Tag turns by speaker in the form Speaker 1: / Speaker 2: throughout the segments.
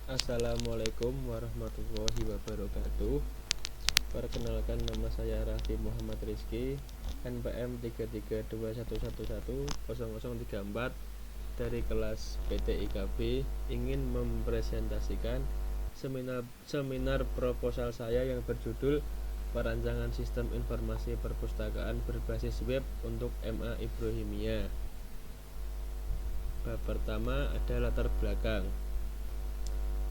Speaker 1: Assalamualaikum warahmatullahi wabarakatuh. Perkenalkan, nama saya Raffi Muhammad Rizky, NPM 33211100034 dari kelas PT IKB, ingin mempresentasikan seminar proposal saya yang berjudul Perancangan Sistem Informasi Perpustakaan Berbasis Web untuk MA Ibrohimiyah. Bab pertama ada latar belakang.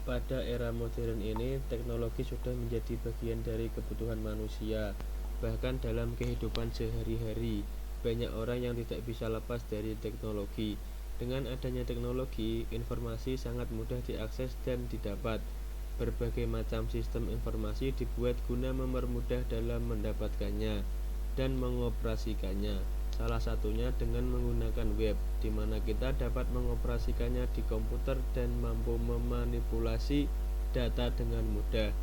Speaker 1: Pada era modern ini, teknologi sudah menjadi bagian dari kebutuhan manusia. Bahkan dalam kehidupan sehari-hari, banyak orang yang tidak bisa lepas dari teknologi. Dengan adanya teknologi, informasi sangat mudah diakses dan didapat. Berbagai macam sistem informasi dibuat guna mempermudah dalam mendapatkannya dan mengoperasikannya. Salah satunya dengan menggunakan web, di mana kita dapat mengoperasikannya di komputer dan mampu memanipulasi data dengan mudah.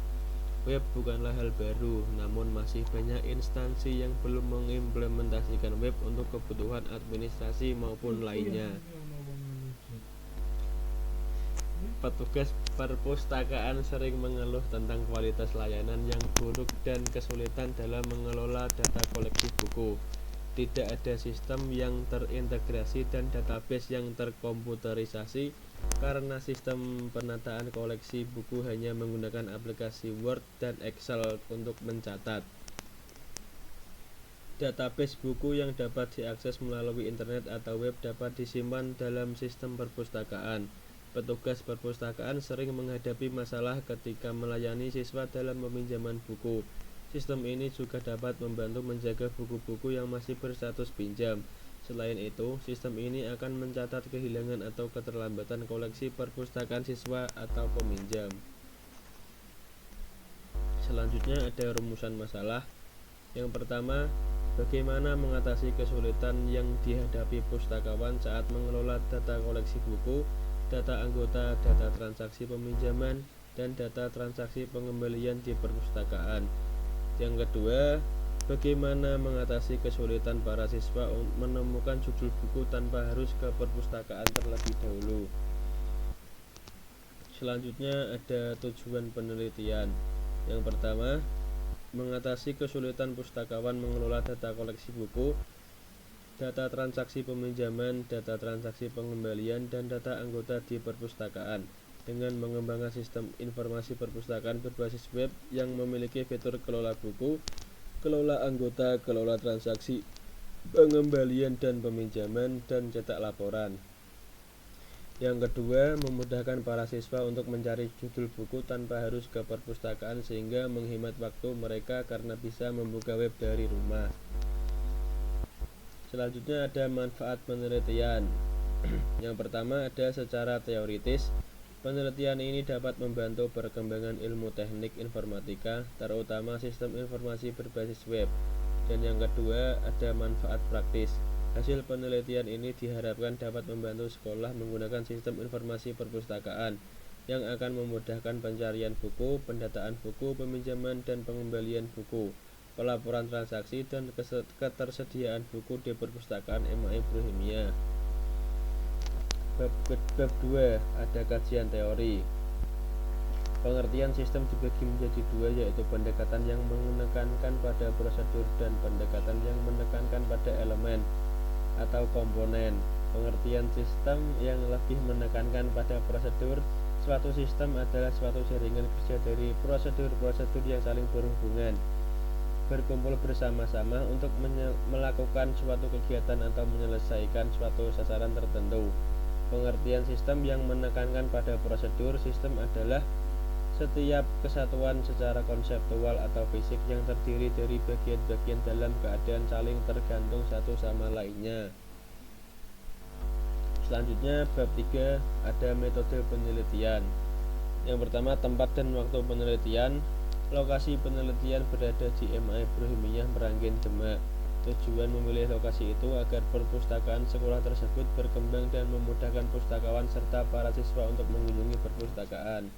Speaker 1: Web bukanlah hal baru, namun masih banyak instansi yang belum mengimplementasikan web untuk kebutuhan administrasi maupun lainnya. Petugas perpustakaan sering mengeluh tentang kualitas layanan yang buruk dan kesulitan dalam mengelola data koleksi buku. Tidak ada sistem yang terintegrasi dan database yang terkomputerisasi karena sistem penataan koleksi buku hanya menggunakan aplikasi Word dan Excel untuk mencatat. Database buku yang dapat diakses melalui internet atau web dapat disimpan dalam sistem perpustakaan. Petugas perpustakaan sering menghadapi masalah ketika melayani siswa dalam peminjaman buku. Sistem ini juga dapat membantu menjaga buku-buku yang masih berstatus pinjam. Selain itu, sistem ini akan mencatat kehilangan atau keterlambatan koleksi perpustakaan siswa atau peminjam. Selanjutnya ada rumusan masalah. Yang pertama, bagaimana mengatasi kesulitan yang dihadapi pustakawan saat mengelola data koleksi buku, data anggota, data transaksi peminjaman, dan data transaksi pengembalian di perpustakaan. Yang kedua, bagaimana mengatasi kesulitan para siswa menemukan judul buku tanpa harus ke perpustakaan terlebih dahulu. Selanjutnya ada tujuan penelitian. Yang pertama, mengatasi kesulitan pustakawan mengelola data koleksi buku, data transaksi peminjaman, data transaksi pengembalian, dan data anggota di perpustakaan dengan mengembangkan sistem informasi perpustakaan berbasis web yang memiliki fitur kelola buku, kelola anggota, kelola transaksi, pengembalian dan peminjaman, dan cetak laporan. Yang kedua, memudahkan para siswa untuk mencari judul buku tanpa harus ke perpustakaan sehingga menghemat waktu mereka karena bisa membuka web dari rumah. Selanjutnya ada manfaat penelitian. Yang pertama ada secara teoritis. Penelitian ini dapat membantu perkembangan ilmu teknik informatika, terutama sistem informasi berbasis web. Dan yang kedua, ada manfaat praktis. Hasil penelitian ini diharapkan dapat membantu sekolah menggunakan sistem informasi perpustakaan yang akan memudahkan pencarian buku, pendataan buku, peminjaman dan pengembalian buku, pelaporan transaksi, dan ketersediaan buku di perpustakaan MA Ibrohimiyah. Bab 2 ada kajian teori. Pengertian sistem dibagi menjadi dua, yaitu pendekatan yang menekankan pada prosedur dan pendekatan yang menekankan pada elemen atau komponen. Pengertian sistem yang lebih menekankan pada prosedur. Suatu sistem adalah suatu jaringan kerja dari prosedur-prosedur yang saling berhubungan, berkumpul bersama-sama untuk melakukan suatu kegiatan atau menyelesaikan suatu sasaran tertentu. Pengertian sistem yang menekankan pada prosedur. Sistem adalah setiap kesatuan secara konseptual atau fisik yang terdiri dari bagian-bagian dalam keadaan saling tergantung satu sama lainnya. Selanjutnya bab 3 ada metode penelitian. Yang pertama, tempat dan waktu penelitian. Lokasi penelitian berada di MA Ibrohimiyah Meranggen, Demak. Tujuan memilih lokasi itu agar perpustakaan sekolah tersebut berkembang dan memudahkan pustakawan serta para siswa untuk mengunjungi perpustakaan.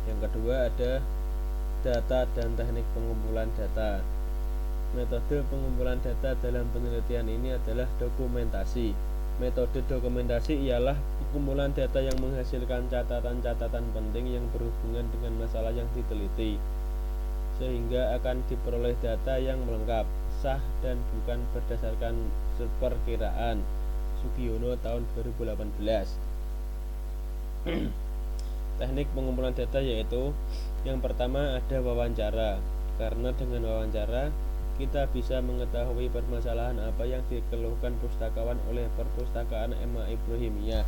Speaker 1: Yang kedua ada data dan teknik pengumpulan data. Metode pengumpulan data dalam penelitian ini adalah dokumentasi. Metode dokumentasi ialah pengumpulan data yang menghasilkan catatan-catatan penting yang berhubungan dengan masalah yang diteliti, sehingga akan diperoleh data yang lengkap, sah, dan bukan berdasarkan perkiraan. Sugiono tahun 2018. Teknik pengumpulan data yaitu yang pertama ada wawancara, karena dengan wawancara kita bisa mengetahui permasalahan apa yang dikeluhkan pustakawan oleh Perpustakaan Emma Ibrahimiyah.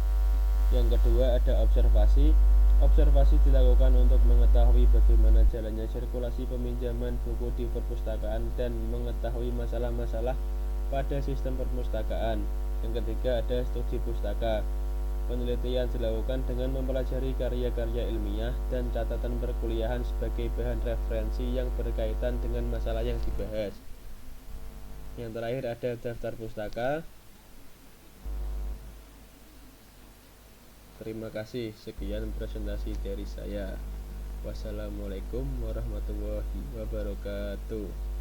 Speaker 1: Yang kedua ada observasi. Observasi dilakukan untuk mengetahui bagaimana jalannya sirkulasi peminjaman buku di perpustakaan dan mengetahui masalah-masalah pada sistem perpustakaan. Yang ketiga ada studi pustaka. Penelitian dilakukan dengan mempelajari karya-karya ilmiah dan catatan perkuliahan sebagai bahan referensi yang berkaitan dengan masalah yang dibahas. Yang terakhir ada daftar pustaka. Terima kasih, sekian presentasi dari saya. Wassalamualaikum warahmatullahi wabarakatuh.